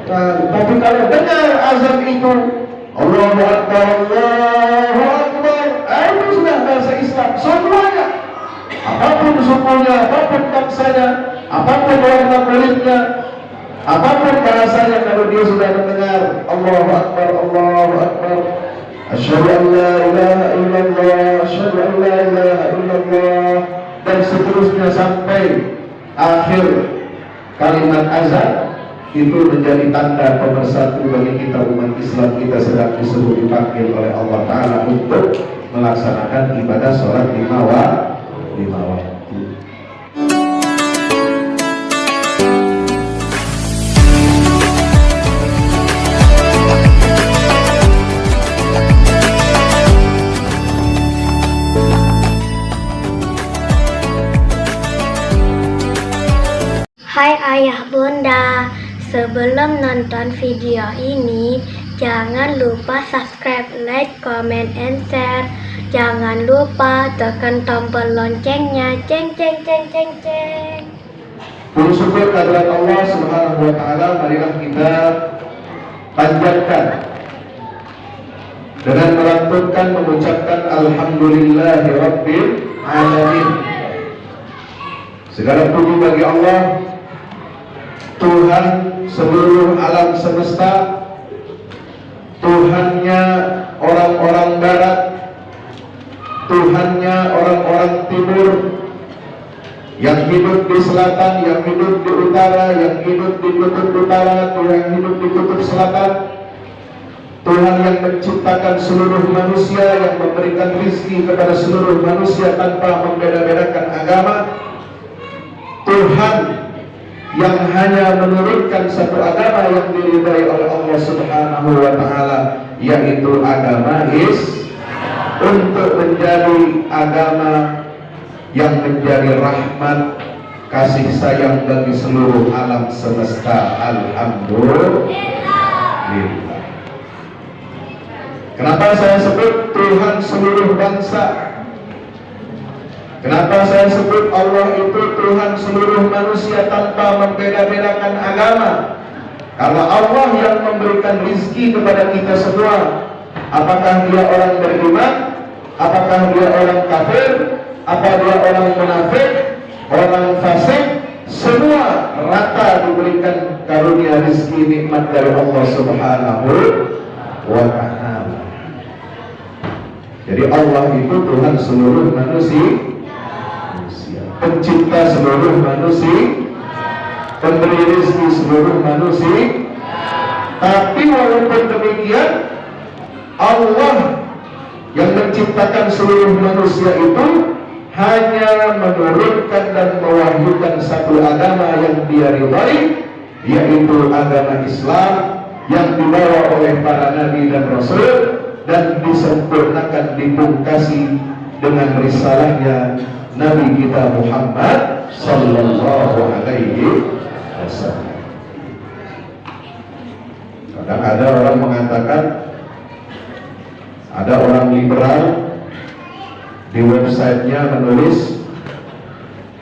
Nah, tapi kalau dengar azan itu Allahu Akbar, Allahu Akbar, itu sudah bahasa Islam semuanya. Apapun sukunya, apapun bangsanya, apapun warna kulitnya, apapun bahasanya, kalau dia sudah mendengar Allahu Akbar, Allahu Akbar, asyhadu an la ilaha illallah, asyhadu an la ilaha illallah, dan seterusnya sampai akhir kalimat azan, itu menjadi tanda pemersatu bagi kita umat Islam. Kita sedang disuruh dipanggil oleh Allah Ta'ala untuk melaksanakan ibadah sholat lima waktu. Hai ayah bunda, sebelum nonton video ini, jangan lupa subscribe, like, comment, and share. Jangan lupa tekan tombol loncengnya, ceng ceng ceng ceng ceng. Puji syukur kehadirat Allah Subhanahu wa Ta'ala, marilah kita panjatkan dengan melantunkan mengucapkan Alhamdulillahi Rabbil Alamin. Segala puji bagi Allah, Tuhan seluruh alam semesta, Tuhannya orang-orang barat, Tuhannya orang-orang timur, yang hidup di selatan, yang hidup di utara, yang hidup di kutub utara, Tuhan yang hidup di kutub selatan, Tuhan yang menciptakan seluruh manusia, yang memberikan rizki kepada seluruh manusia tanpa membeda-bedakan agama, Tuhan yang hanya menurunkan satu agama yang diridhai oleh Allah Subhanahu wa Ta'ala, yaitu agama Islam, untuk menjadi agama yang menjadi rahmat kasih sayang bagi seluruh alam semesta. Alhamdulillah. Kenapa saya sebut Tuhan seluruh bangsa? Kenapa saya sebut Allah itu Tuhan seluruh manusia tanpa membeda-bedakan agama? Karena Allah yang memberikan rizki kepada kita semua. Apakah dia orang beriman? Apakah dia orang kafir? Apa dia orang munafik? Orang fasik? Semua rata diberikan karunia rizki nikmat dari Allah Subhanahu wa Ta'ala. Jadi Allah itu Tuhan seluruh manusia, pencipta seluruh manusia, pemberi rezeki seluruh manusia. Tapi walaupun demikian, Allah yang menciptakan seluruh manusia itu hanya menurunkan dan mewahyukan satu agama yang dia ridhai, yaitu agama Islam yang dibawa oleh para nabi dan rasul dan disempurnakan, dipungkasi dengan risalahnya Nabi kita Muhammad sallallahu alaihi wasallam. Kadang ada orang mengatakan, ada orang liberal di websitenya menulis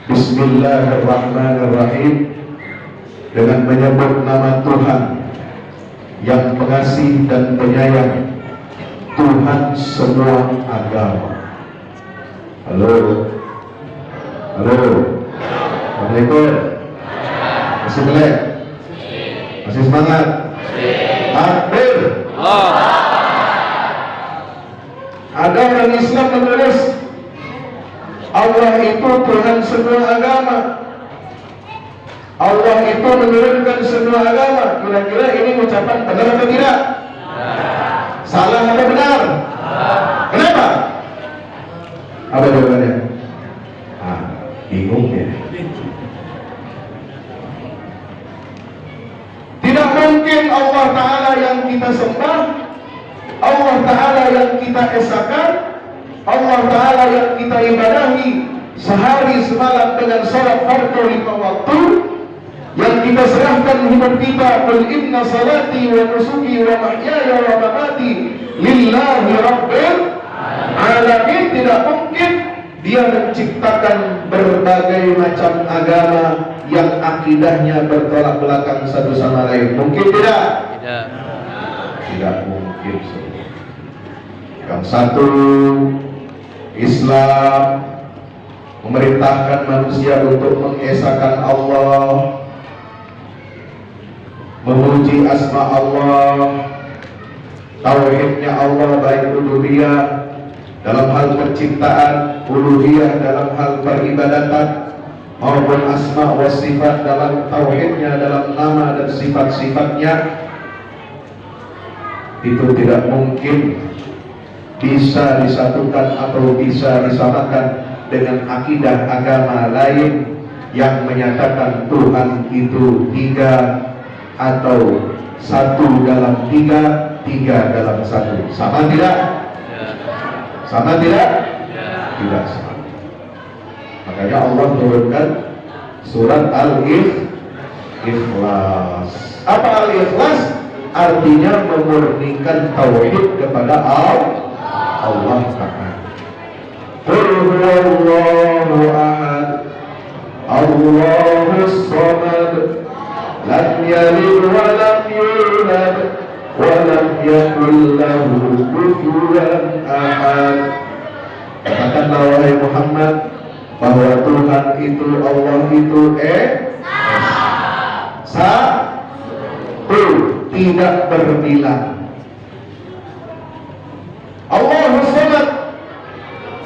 Bismillahirrahmanirrahim dengan menyebut nama Tuhan yang pengasih dan penyayang, Tuhan semua agama. Halo, Assalamualaikum. Masih melek? Masih semangat? Takbir. Ada orang Islam menulis Allah itu Tuhan semua agama, Allah itu menurunkan semua agama. Kira-kira ini ucapan benar atau tidak? Salah atau benar? Kenapa? Apa jawabannya? Bingung ya. Tidak mungkin Allah Ta'ala yang kita sembah, Allah Ta'ala yang kita esakan, Allah Ta'ala yang kita ibadahi sehari semalam dengan salat fardu 5 waktu, yang kita serahkan hidup kita, qul inna salati wa nusuki wa mahyaya wa mamati lillahi rabbil alamin. Tidak mungkin Dia menciptakan berbagai macam agama yang akidahnya bertolak belakang satu sama lain. Mungkin tidak? Tidak. Tidak mungkin. Yang satu, Islam memerintahkan manusia untuk mengesahkan Allah, memuji asma Allah, tauhidnya Allah, baik uluhiyah dalam hal penciptaan, uluhiyah dalam hal peribadatan, maupun asma wa sifat dalam tauhidnya, dalam nama dan sifat-sifatnya. Itu tidak mungkin bisa disatukan atau bisa disamakan dengan akidah agama lain yang menyatakan Tuhan itu tiga atau satu dalam tiga, tiga dalam satu. Sama tidak? Sama tidak? Tidak sama. Makanya Allah turunkan surat Al-Ikhlas. Apa Al-Ikhlas? Artinya memurnikan tauhid kepada Allah Ta'ala. Qul huwallahu ahad, Allahus samad, lam yalid wa lam yulad walam yakul lahu kufuwan ahad. Katakanlah wahai Muhammad bahwa Tuhan itu, Allah itu satu, tidak berbilang. Allahus samad,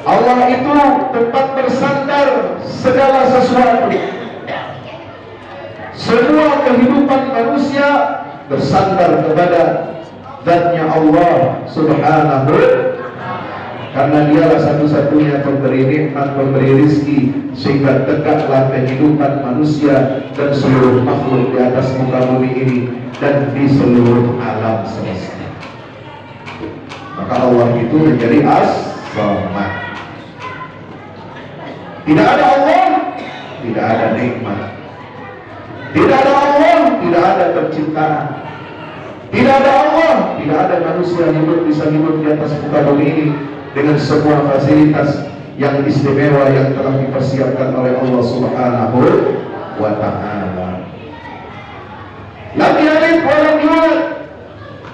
Allah itu tempat bersandar segala sesuatu. Semua kehidupan manusia bersandar kepada zatnya Allah Subhanahu, karena dialah satu-satunya pemberi nikmat, pemberi rizki, sehingga tegaklah kehidupan manusia dan seluruh makhluk di atas muka bumi ini dan di seluruh alam semesta. Maka Allah itu menjadi as-samad. Tidak ada Allah, tidak ada nikmat. Tidak ada Allah, tidak ada penciptaan. Tidak ada Allah, tidak ada manusia bisa hidup di atas muka bumi ini dengan semua fasilitas yang istimewa yang telah dipersiapkan oleh Allah Subhanahu wa Ta'ala. Lam yalid wa lam yulad,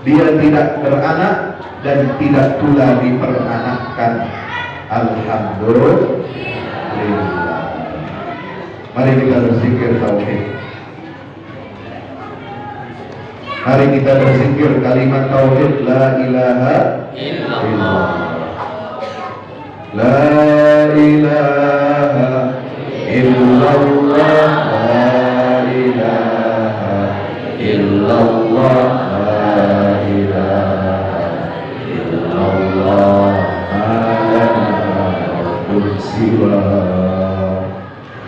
dia tidak beranak dan tidak pula diperanakkan. Alhamdulillah. Mari kita berzikir tauhid. Mari kita berzikir kalimat tauhid, la ilaha illallah. La ilaha illallah, la ilaha illallah, la ilaha illallah, la ilaha siwa.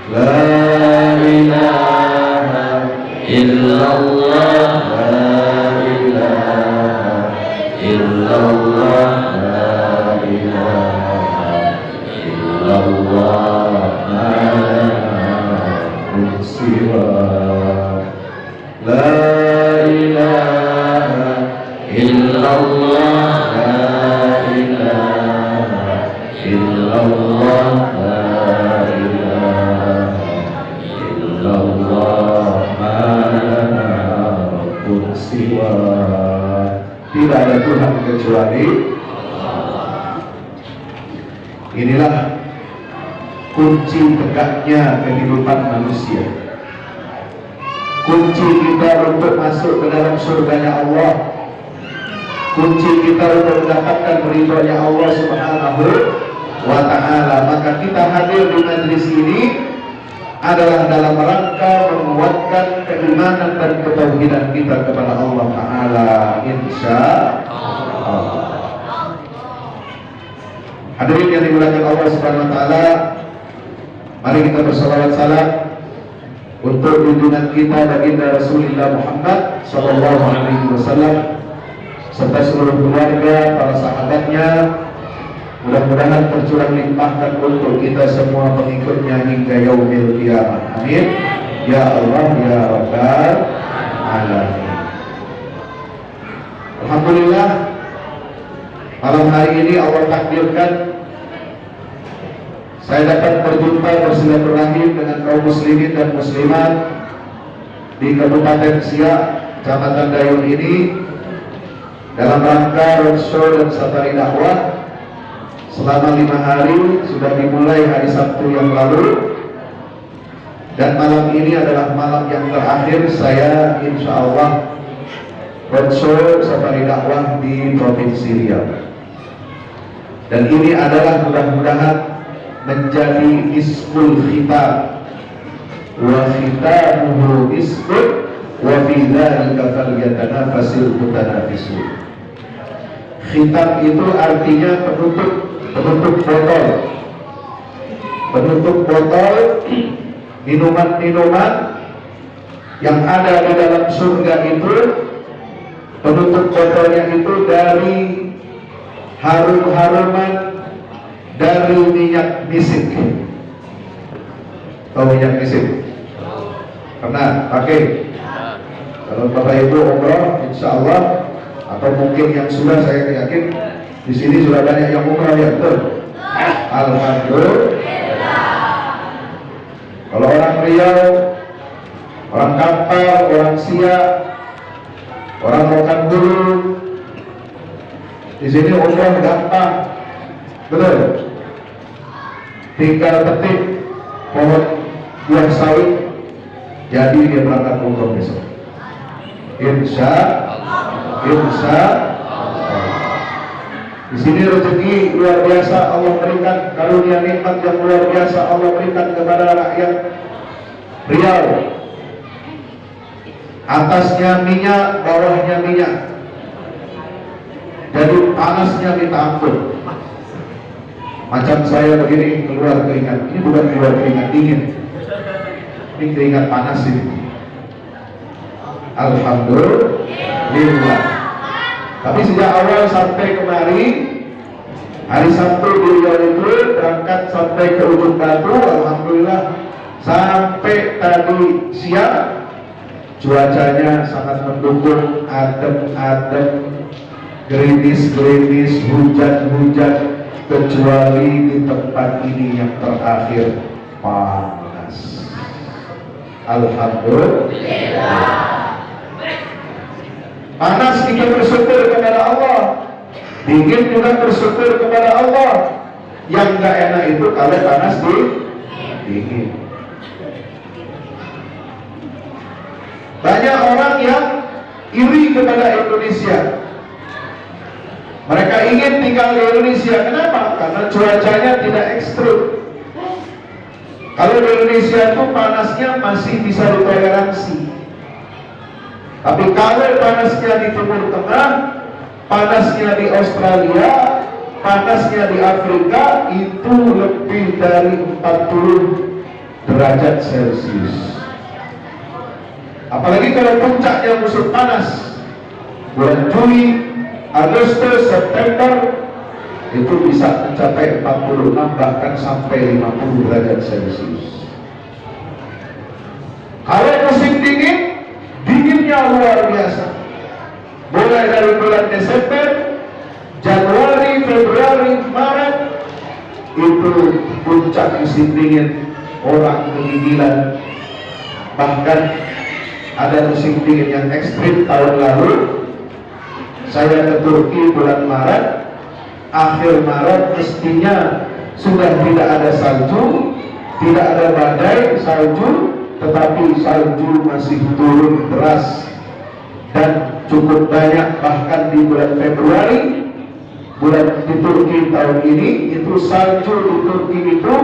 La ilaha illallah, la ilaha illallah, la ilaha illallah, la ilaha siwa. La ilaha illallah, la ilaha illallah, la ilaha illallah, rabbun siwa. Tidak ada Tuhan kecuali Allah. Inilah kunci tegaknya kehidupan manusia. Kunci kita untuk masuk ke dalam surganya Allah, kunci kita untuk mendapatkan ridhonya Allah Subhanahu wa Ta'ala. Maka kita hadir di majelis ini adalah dalam rangka menguatkan keimanan dan ketauhidan kita kepada Allah Ta'ala, insya Allah. Hadirin yang dimuliakan Allah Subhanahu wa Ta'ala, mari kita bersalawat salam untuk junjungan kita baginda Rasulullah Muhammad sallallahu alaihi wasallam serta seluruh keluarga, para sahabatnya. Mudah-mudahan tercurah limpahkan untuk kita semua pengikutnya hingga yaumil qiyamah. Amin. Ya Allah ya Rabbal alamin. Alhamdulillah, malam hari ini Allah takdirkan saya dapat berjumpa bersilaturahim dengan kaum muslimin dan muslimat di Kabupaten Siak, Kecamatan Dayung ini dalam rangka roadshow dan safari dakwah selama 5 hari. Sudah dimulai hari Sabtu yang lalu, dan malam ini adalah malam yang terakhir saya insya Allah roadshow safari dakwah di Provinsi Riau. Dan ini adalah mudah-mudahan menjadi ismul khitab, wa khitamuhu miskun, wa fi dzalika falyatanafasil mutanafisun. Khitab itu artinya penutup botol. Penutup botol minuman-minuman yang ada di dalam surga itu, penutup botolnya itu dari harum-haruman dari minyak misik. Tahu minyak misik? Pernah pakai? Kalau Bapak Ibu umroh, insya Allah, atau mungkin yang sudah, saya yakin di sini sudah banyak yang umroh ya, betul? Alhamdulillah. Kalau orang Riau, orang Kampar, orang Siak, orang Rokan Hulu, di sini umroh gampang, betul? Tinggal petik pohon buah sawit, jadi dia berangkat umroh besok. Insya di sini rezeki luar biasa Allah berikan, karunia nikmat yang luar biasa Allah berikan kepada rakyat Riau. Atasnya minyak, bawahnya minyak, jadi panasnya minta ampun. Macam saya begini keluar keringat, ini bukan keluar keringat dingin, ini keringat panas ini. Alhamdulillah. Tapi sejak awal sampai kemari, hari Sabtu di Riau itu berangkat sampai ke Ujung Batu, alhamdulillah sampai tadi siang cuacanya sangat mendukung, adem-adem, gerimis-gerimis, hujan-hujan, kecuali di tempat ini yang terakhir panas. Alhamdulillah. Panas kita bersyukur kepada Allah, dingin juga bersyukur kepada Allah. Yang gak enak itu kalau panas dingin. Banyak orang yang iri kepada Indonesia. Mereka ingin tinggal di Indonesia. Kenapa? Karena cuacanya tidak ekstrim. Kalau di Indonesia itu panasnya masih bisa ditoleransi. Tapi kalau panasnya di Timur Tengah, panasnya di Australia, panasnya di Afrika, itu lebih dari 40 derajat Celcius. Apalagi kalau puncaknya musim panas, bulan Juli, Agustus, September, itu bisa mencapai 46 bahkan sampai 50 derajat Celcius. Kalau musim dingin, dinginnya luar biasa. Mulai dari bulan Desember, Januari, Februari, Maret, itu puncak musim dingin, orang kegigilan. Bahkan ada musim dingin yang ekstrim tahun lalu. Saya ke Turki bulan Maret, akhir Maret mestinya sudah tidak ada salju, tidak ada badai salju, tetapi salju masih turun deras dan cukup banyak. Bahkan di bulan Februari, bulan di Turki tahun ini, itu salju di Turki itu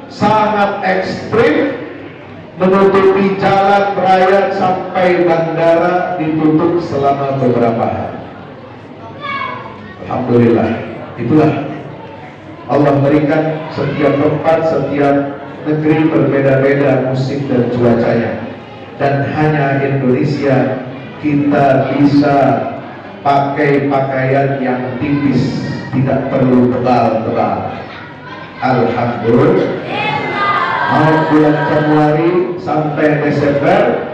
sangat ekstrim, menutupi jalan raya sampai bandara ditutup selama beberapa hari. Alhamdulillah. Itulah Allah berikan setiap tempat, setiap negeri berbeda-beda musim dan cuacanya. Dan hanya Indonesia kita bisa pakai pakaian yang tipis, tidak perlu tebal-tebal. Alhamdulillah. Mau bulan Januari sampai Desember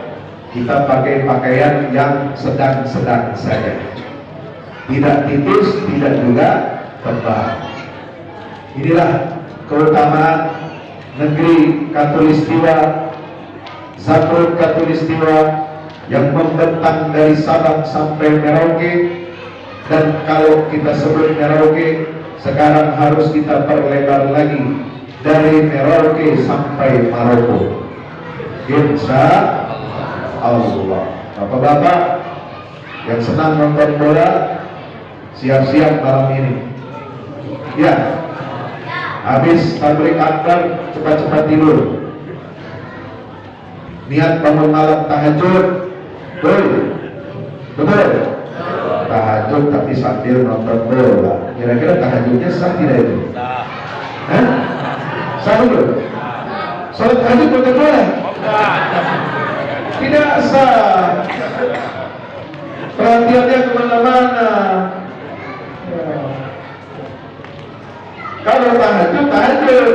kita pakai pakaian yang sedang-sedang saja, tidak tipis, tidak juga tebal. Inilah keutamaan negeri Katulistiwa, Zagreb Katulistiwa yang membentang dari Sabang sampai Merauke, dan kalau kita sebut Merauke sekarang harus kita perlebar lagi dari Merauke sampai Maroko. Insya Allah. Bapak-bapak yang senang nonton bola, siap-siap malam ini. Ya, habis tablik akbar cepat-cepat tidur. Niat bangun malam tahajud, betul. Tahajud tapi sambil nonton bola. Kira-kira tahajudnya sah tidak itu? Sah belum? Sholat tahajud nonton bola? Tidak sah. Perhatiannya kemana-mana. Kalau tahajud,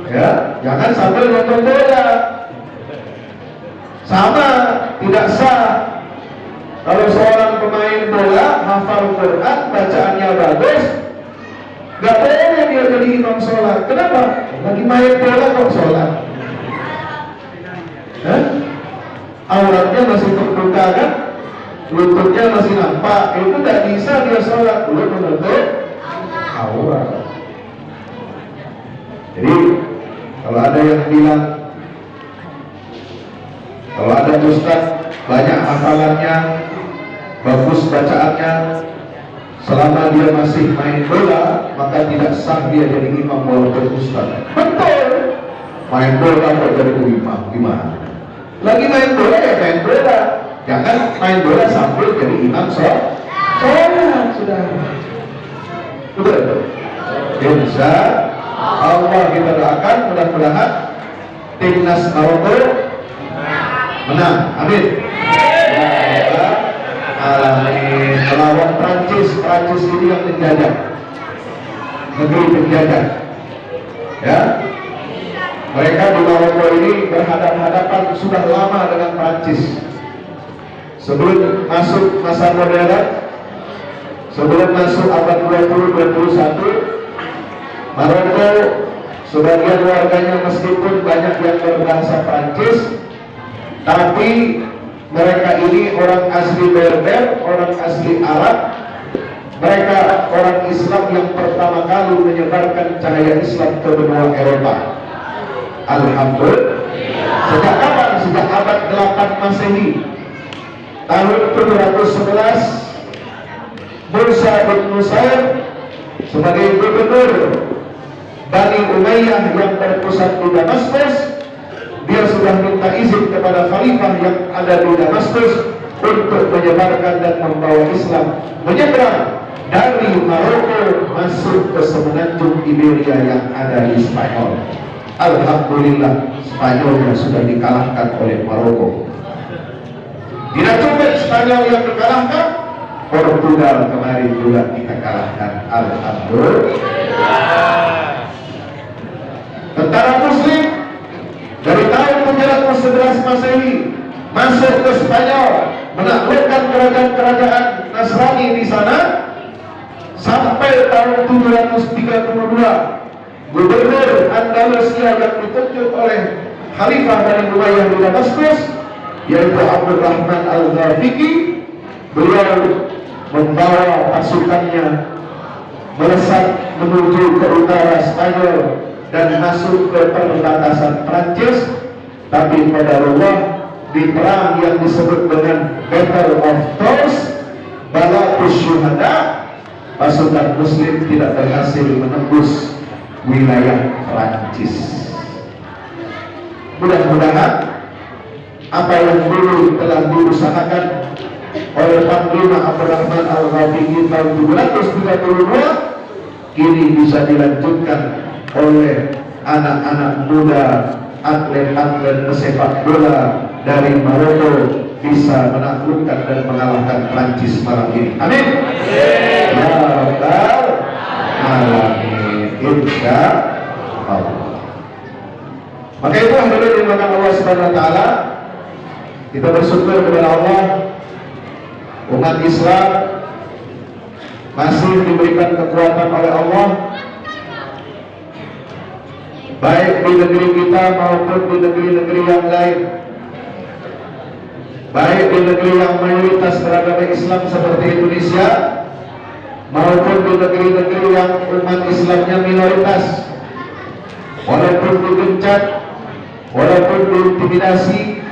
ya, jangan sambil nonton bola. Sama, tidak sah. Kalau seorang pemain bola hafal Quran, bacaannya bagus, gak boleh dia jadi imam sholat. Kenapa? Lagi main bola kok sholat? Auratnya masih terbuka kan? Lututnya masih nampak. Itu gak bisa dia sholat. Belum menutup aurat. Jadi kalau ada yang bilang, kalau ada ustaz banyak hafalannya, bagus bacaannya, selama dia masih main bola, maka tidak sah dia jadi imam walaupun ustaz. Betul. Main bola kok jadi imam, gimana? Lagi main bola ya main bola. Jangan main bola sambil jadi imam sholat. Sudah. Betul. Insya Allah kita doakan mudah-mudahan timnas Maroko menang. Amin. Amin. Melawan Prancis ini yang penjajah, negeri penjajah. Ya, mereka di Maroko ini berhadapan-hadapan sudah lama dengan Prancis. Sebelum masuk masa modern, sebelum masuk abad 20-21, Maroko sebagian warganya meskipun banyak yang berbahasa Prancis, tapi mereka ini orang asli Berber, orang asli Arab. Mereka orang Islam yang pertama kali menyebarkan cahaya Islam ke benua Eropa. Alhamdulillah. Sejak kapan? Sejak abad 8 Masehi. Tahun 711, Musa bin Nusair sebagai gubernur Bani Umayyah yang berpusat di Damaskus, dia sudah minta izin kepada khalifah yang ada di Damaskus untuk menyebarkan dan membawa Islam menyeberang dari Maroko masuk ke semenanjung Iberia yang ada di Spanyol. Alhamdulillah, Spanyolnya sudah dikalahkan oleh Maroko. Tidak cukup Spanyol yang dikalahkan, Portugal kemarin juga kita kalahkan. Alhamdulillah. Tentara Muslim dari tahun 711 Masehi masuk ke Spanyol, menaklukkan kerajaan-kerajaan Nasrani di sana sampai tahun 732. Gubernur Andalusia yang ditunjuk oleh Khalifah Bani Umayyah di Damaskus, yaitu Abdul Rahman Al-Ghafiqi, beliau membawa pasukannya melesat menuju ke utara Spanyol dan masuk ke perbatasan Prancis. Tapi pada Allah, di perang yang disebut dengan Battle of Tours, Balatus Syuhada, pasukan Muslim tidak berhasil menembus wilayah Prancis. Mudah-mudahan apa yang dulu telah diusahakan oleh Panglima Abdurrahman Al-Ghafiqi tahun 732 kini bisa dilanjutkan oleh anak-anak muda, atlet-atlet pesepak bola dari Maroko, bisa menaklukkan dan mengalahkan Prancis malam ini. Amin. Ya Rabbal Alamin. Insya Allah. Maka itu hadirin dimuliakan Allah Subhanahu Wa Taala, kita bersyukur kepada Allah, umat Islam masih diberikan kekuatan oleh Allah baik di negeri kita maupun di negeri-negeri yang lain, baik di negeri yang mayoritas beragama Islam seperti Indonesia maupun di negeri-negeri yang umat Islamnya minoritas, walaupun digencat, walaupun diintimidasi,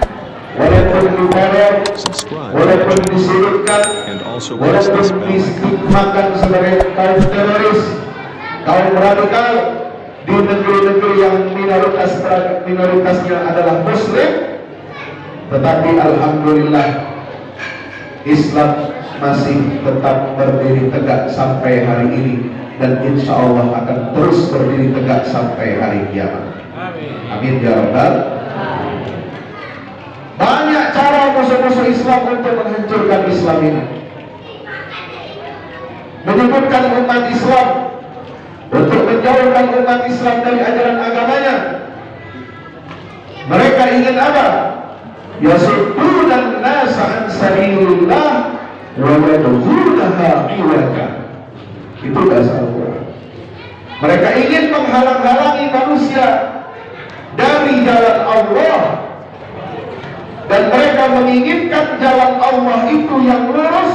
walaupun diteror, walaupun disudutkan, walaupun distigmakan sebagai kaum teroris, kaum radikal di negeri-negeri yang minoritasnya adalah Muslim, tetapi alhamdulillah Islam masih tetap berdiri tegak sampai hari ini, dan insya Allah akan terus berdiri tegak sampai hari kiamat. Amin ya rabbal. Banyak cara musuh-musuh Islam untuk menghancurkan Islam ini, menyebutkan umat Islam, untuk menjauhkan umat Islam dari ajaran agamanya. Mereka ingin apa? Yasudduna an-nasa an sabilillah wa yabghunaha iwaja. Itu dasar Al-Quran. Mereka ingin menghalang-halangi manusia dari jalan Allah, dan mereka menginginkan jalan Allah itu yang lurus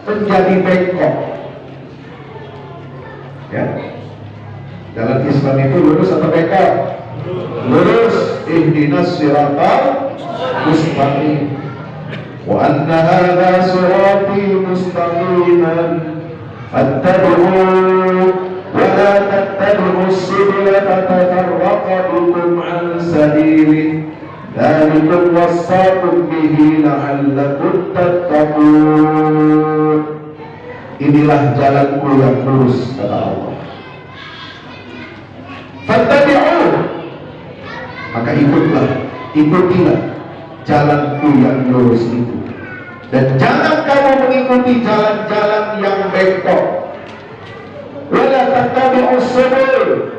menjadi bengkok. Ya, jalan Islam itu lurus atau bengkok? Lurus. Ihdinas siratal mustaqim. Wa anna hadza sirati mustaqiman fattabi'uhu wa la tattabi'us subula fatafarraqa bikum 'an sabilihi. Dzalikum wassaqum bihi la'allakum tattaqun. Inilah jalanku yang lurus, kata Allah. Fattabi'uhu, maka ikutilah jalanku yang lurus itu, dan jangan kamu mengikuti jalan-jalan yang bengkok. Wala tattabi'us subul,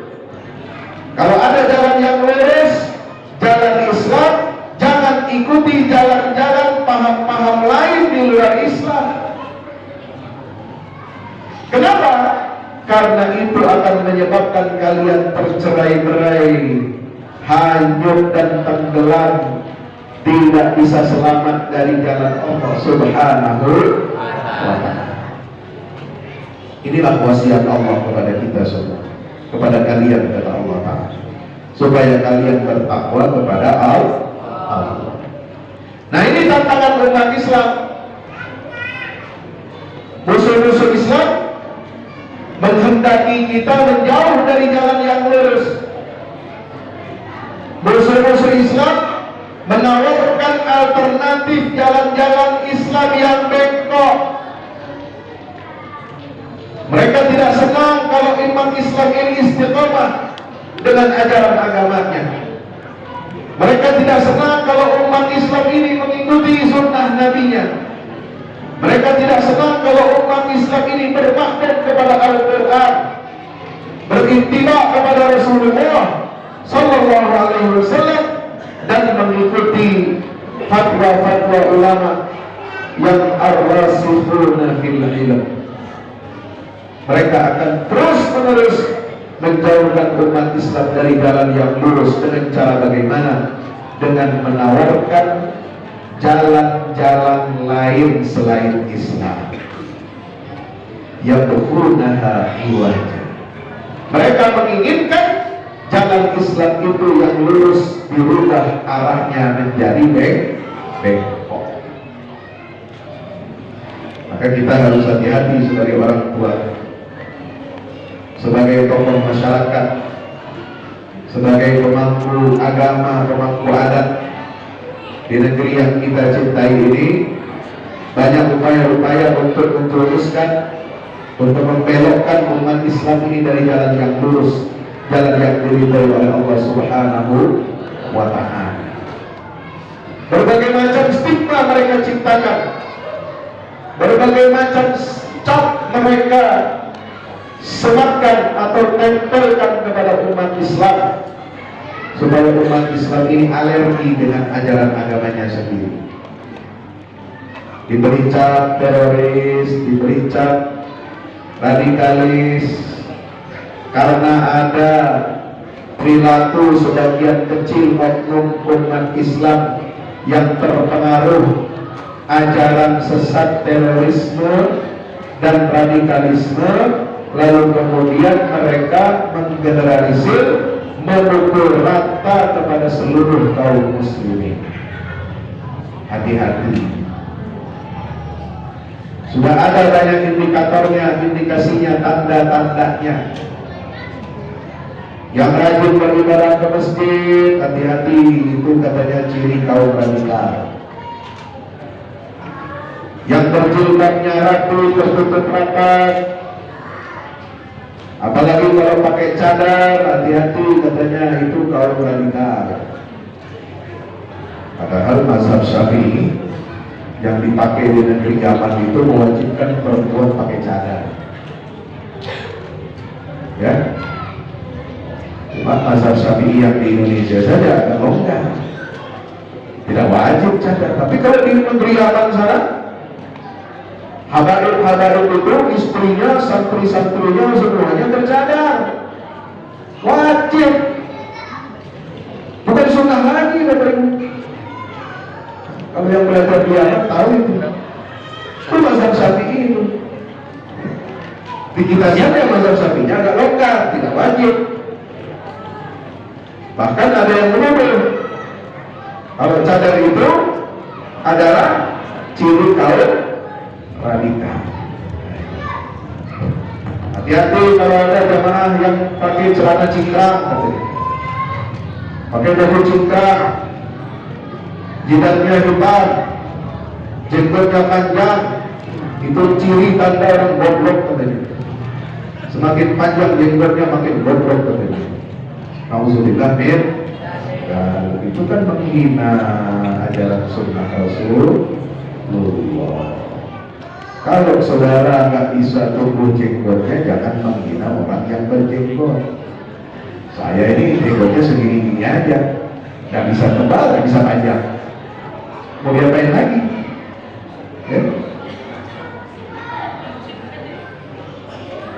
kalau ada jalan yang lurus, jalan Islam, jangan ikuti jalan-jalan paham-paham lain di luar Islam. Kenapa? Karena itu akan menyebabkan kalian tercerai-berai, hanyut dan tenggelam, tidak bisa selamat dari jalan Allah Subhanahu wa ta'ala. Inilah wasiat Allah kepada kita semua, kepada kalian, kata Allah Ta'ala, supaya kalian bertakwa kepada Allah. Nah, ini tantangan umat Islam. Musuh-musuh Islam menghendaki kita menjauh dari jalan yang lurus. Musuh-musuh Islam menawarkan alternatif jalan-jalan Islam yang bengkok. Mereka tidak senang kalau umat Islam ini istiqomah dengan ajaran agamanya. Mereka tidak senang kalau umat Islam ini mengikuti sunnah nabinya. Mereka tidak senang kalau umat Islam ini bermakna kepada Al-Quran, berintibak kepada Rasulullah Sallallahu Alaihi Wasallam, dan mengikuti fatwa-fatwa ulama yang ar-rasikhuna fil ilm. Mereka akan terus-menerus menjauhkan umat Islam dari jalan yang lurus. Dengan cara bagaimana? Dengan menawarkan jalan-jalan lain selain Islam. Yabghunaha iwaja. Mereka menginginkan jalan Islam itu yang lurus dirubah arahnya menjadi bengkok. Maka kita harus hati-hati sebagai orang tua, sebagai tokoh masyarakat, sebagai pemangku agama, pemangku adat di negeri yang kita cintai ini. Banyak upaya-upaya untuk menjuruskan, untuk membelokkan umat Islam ini dari jalan yang lurus, jalan yang diridhai oleh Allah Subhanahu wa ta'ala. Berbagai macam stigma mereka ciptakan, berbagai macam cap mereka sematkan atau tempelkan kepada umat Islam, supaya umat Islam ini alergi dengan ajaran agamanya sendiri. Diberi cap teroris, diberi cap radikalis, karena ada perilaku sebagian kecil oknum umat Islam yang terpengaruh ajaran sesat terorisme dan radikalisme, lalu kemudian mereka menggeneralisir, memukul rata kepada seluruh kaum muslimin. Hati-hati. Sudah ada banyak indikatornya, indikasinya, tanda-tandanya. Yang rajin beribadah ke masjid, hati-hati, itu katanya ciri kaum radikal. Yang berjilbabnya rapi, tertutup rapat, apalagi kalau pakai cadar, hati-hati, katanya itu kaum radikal. Padahal mazhab Syafi'i yang dipakai di negeri Yaman itu mewajibkan perempuan pakai cadar. Ya, cuma mazhab Syafi'i yang di Indonesia saja agak longgar, tidak wajib cadar. Tapi kalau di negeri Yaman sana, habaib itu istrinya, santri-santrinya semuanya bercadar, wajib, bukan sunnah lagi. Kalau yang belajar di Yaman tahu itu mazhab Syafi'i itu. Di kita saja mazhab Syafi'inya agak longgar, tidak wajib. Bahkan ada yang menyebut kalau cadar itu adalah ciri kaum radikal. Hati-hati kalau ada jamaah yang pakai celana cingkrang, pakai baju cingkrang, jidatnya hitam, jenggotnya panjang, itu ciri tanda orang goblok katanya. Semakin panjang jenggotnya makin goblok katanya. Nauzubillah min. Itu kan menghina ajaran sunnah Rasulullah. Kalau saudara nggak bisa tumbuh jenggotnya, jangan menghina orang yang berjenggot. Saya ini jenggotnya segini-gini aja, nggak bisa tebal, nggak bisa panjang. Mau diapain lagi? Ya?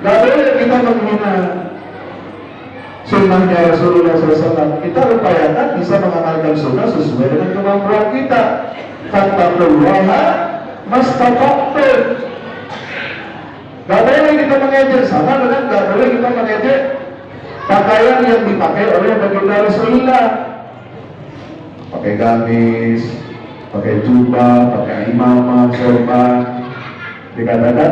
Nggak boleh kita menghina sunnahnya Rasulullah SAW. Kita upayakan bisa mengamalkan sunnah sesuai dengan kemampuan kita. Fattaqullaha mastata'tum. Gak boleh kita mengejek, sama dengan gak boleh kita mengejek pakaian yang dipakai oleh baginda Rasulullah. Pakai gamis, pakai jubah, pakai imamah, sorban, dikatakan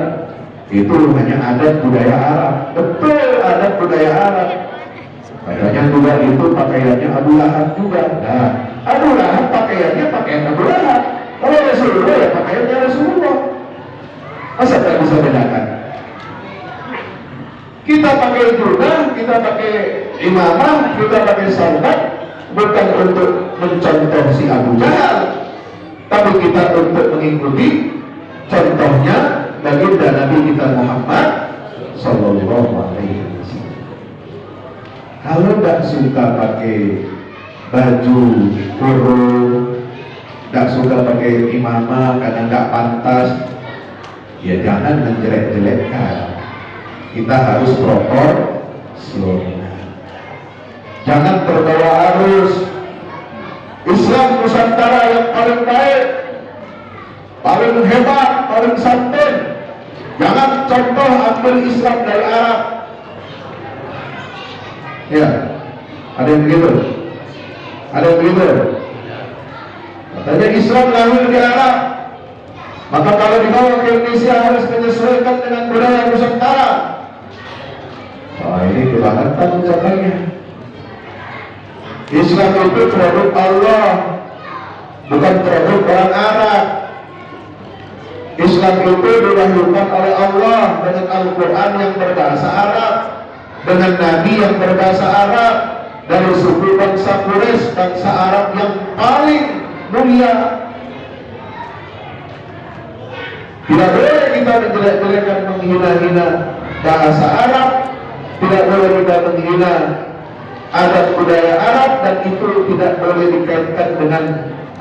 itu hanya adat budaya Arab. Betul, adat budaya Arab. Katanya juga itu pakaiannya Abu Lahab juga. Nah, Abu Lahab pakaiannya pakaian Abu Lahab. Kalau Rasulullah ya pakaiannya Rasulullah. Masa tak bisa bedakan? Kita pakai jubah, kita pakai imamah, kita pakai sarbat, bukan untuk mencontoh si Abu Jahal, tapi kita untuk mengikuti contohnya baginda Nabi kita Muhammad Sallallahu Alaihi Wasallam. Kalau tidak suka pakai baju kurung, tidak suka pakai imamah karena tidak pantas, ya jangan menjelek-jelekkan. Kita harus proporsional. Jangan terbawa arus. Islam Nusantara yang paling baik, paling hebat, paling santun. Jangan contoh ambil Islam dari Arab. Ya, ada yang begitu? Ada yang begitu? Katanya Islam lahir di Arab, maka kalau dibawa ke Indonesia harus menyesuaikan dengan budaya Nusantara. Ini kebangetan ucapannya. Islam itu produk Allah, bukan produk orang Arab. Islam itu dilahirkan oleh Allah dengan Al-Quran yang berbahasa Arab, dengan Nabi yang berbahasa Arab, dari suku bangsa Quraisy, bangsa Arab yang paling mulia. Tidak boleh kita menjelek-jelekan, menghina-hina bahasa Arab, tidak boleh kita menghina adat budaya Arab, dan itu tidak boleh dikaitkan dengan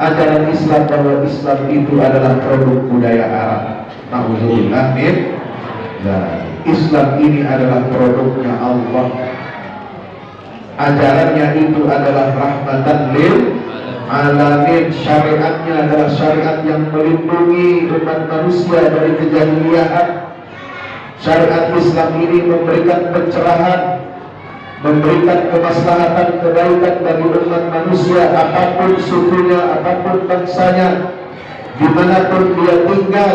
ajaran Islam bahwa Islam itu adalah produk budaya Arab. Nauzubillah min. Nah, Islam ini adalah produknya Allah. ajarannya itu adalah rahmatan lil alamin, syariatnya adalah syariat yang melindungi umat manusia dari kejahiliaan. Syariat Islam ini memberikan pencerahan, memberikan kemaslahatan, kebaikan bagi umat manusia, apapun sukunya, apapun bangsanya, dimanapun dia tinggal.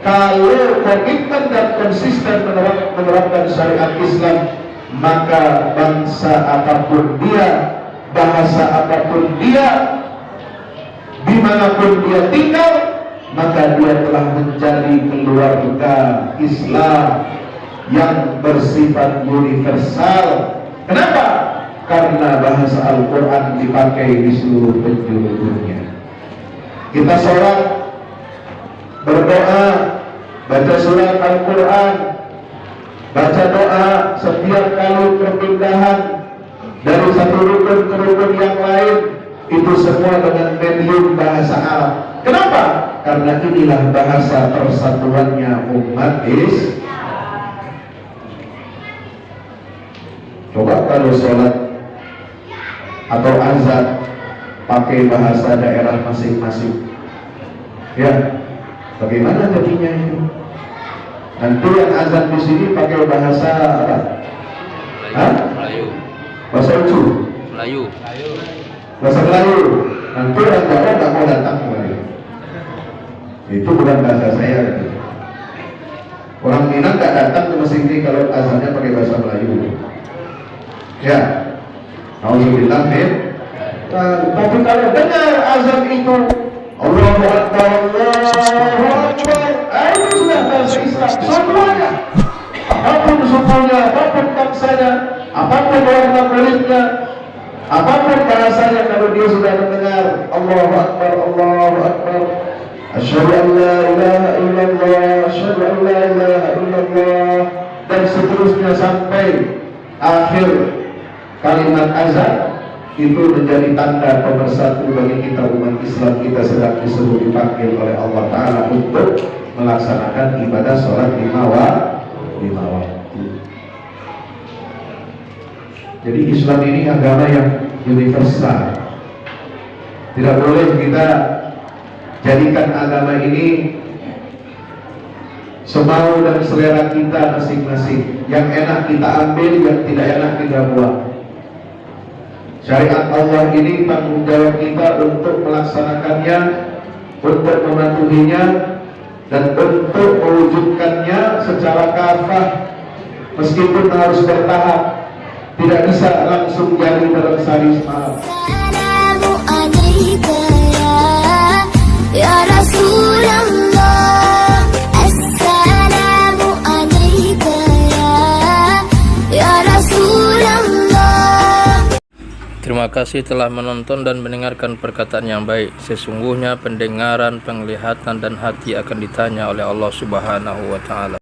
Kalau komitmen dan konsisten menerapkan syariat Islam, maka bangsa apapun dia, bahasa apapun dia, dimanapun dia tinggal, maka dia telah menjadi keluarga Islam yang bersifat universal. Kenapa? Karena bahasa Al-Quran dipakai di seluruh penjuru dunia. Kita sholat, berdoa, baca surat Al-Quran, baca doa setiap kali perpindahan dari satu rukun ke rukun yang lain, itu semua dengan medium bahasa Arab. Kenapa? Karena inilah bahasa persatuannya umat Islam. Coba kalau sholat atau azan pakai bahasa daerah masing-masing, ya bagaimana jadinya itu? Nanti yang azan di sini pakai bahasa apa? Melayu. Bahasa Ucu? Melayu. Bahasa Melayu. Nanti orang Jawa nggak mau datang lagi. Itu bukan bahasa saya. Orang Minang nggak datang ke masjid ini kalau azannya pakai bahasa Melayu. Ya, auzubillah min. Tapi kalau dengar azan itu, Allahu Akbar, Allahu Akbar, itu sudah bahasa Islam semuanya. Apapun sukunya, apapun bangsanya, apapun warna kulitnya, apapun bahasanya, kalau dia sudah mendengar Allahu Akbar, Allahu Akbar, asyhadu an la ilaha illallah, asyhadu an la ilaha illallah, dan seterusnya sampai akhir kalimat azan, itu menjadi tanda pemersatu bagi kita umat Islam. Kita sedang disebut dipanggil oleh Allah Ta'ala untuk melaksanakan ibadah sholat lima waktu. Jadi Islam ini agama yang universal. Tidak boleh kita jadikan agama ini semau dan selera kita masing-masing. Yang enak kita ambil, yang tidak enak kita buang. Syariat Allah ini tanggung jawab kita untuk melaksanakannya, untuk mematuhinya, dan untuk mewujudkannya secara kafah, meskipun harus bertahap. Tidak bisa langsung jadi dalam sehari semalam. Assalamu alayka ya Rasulullah. Assalamu alayka ya Rasulullah. Terima kasih telah menonton dan mendengarkan perkataan yang baik. Sesungguhnya pendengaran, penglihatan, dan hati akan ditanya oleh Allah Subhanahu wa Ta'ala.